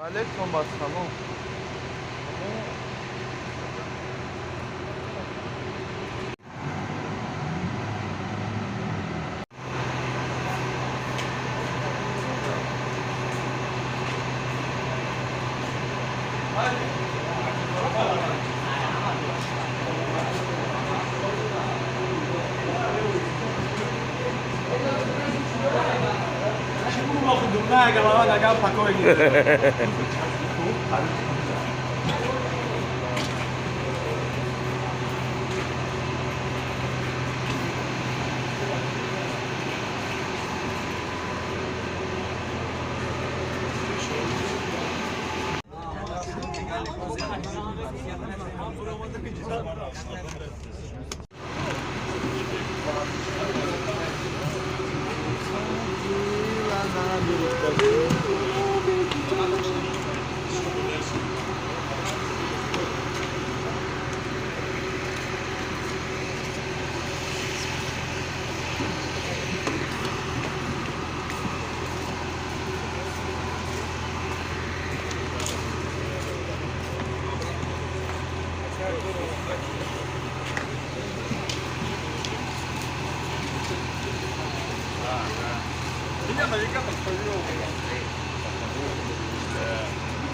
Alekson bas tamam. Nah, kalau ada kan pakai gitu.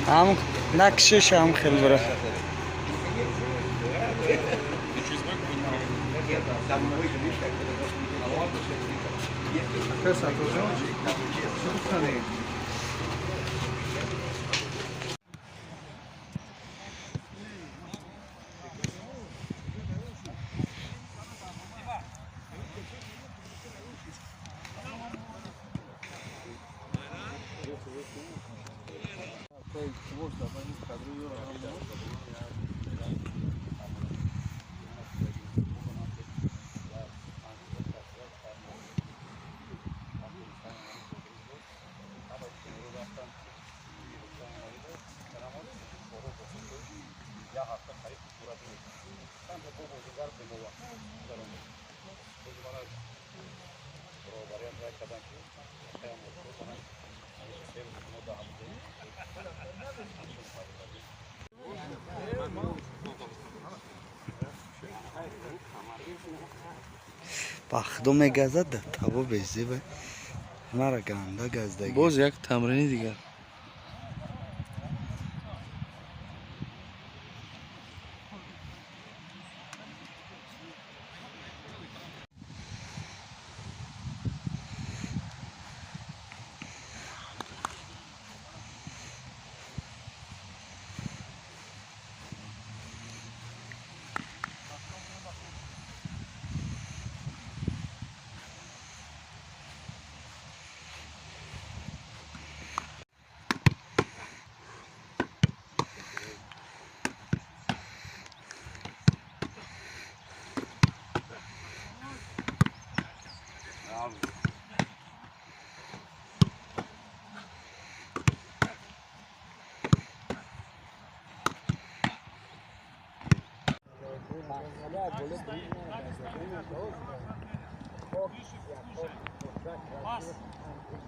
هم نقشش هم خیلی بره بخدو میگزد در تبا بیزی به نره گنده گزدگی باز یک تمرینی دیگر.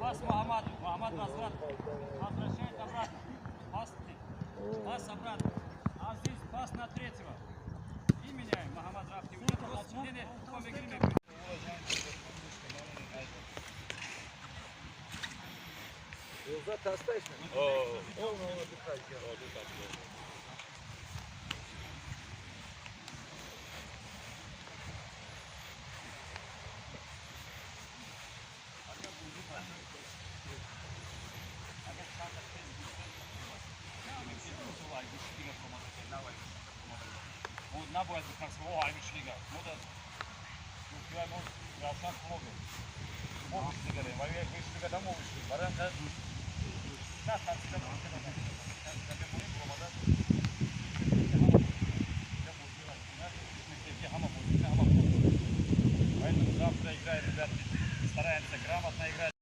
Пас Мухаммаду. Мухаммад возврат. Возвращает обратно. Пас ты. Пас обратно. А здесь пас на третьего. И меняем. Мухаммад Рафти. Уже просто не помогли. Yolda tasta işte. Olmalı bir kaygı. Набор как своего Айвишлига. Мода. Ну, я могу, я сам могу. Могу что говорить. Варя Айвишлига там могу. Варя как. На танцевать. Как я буду помогать. Поэтому завтра играем, ребята, стараемся грамотно играть.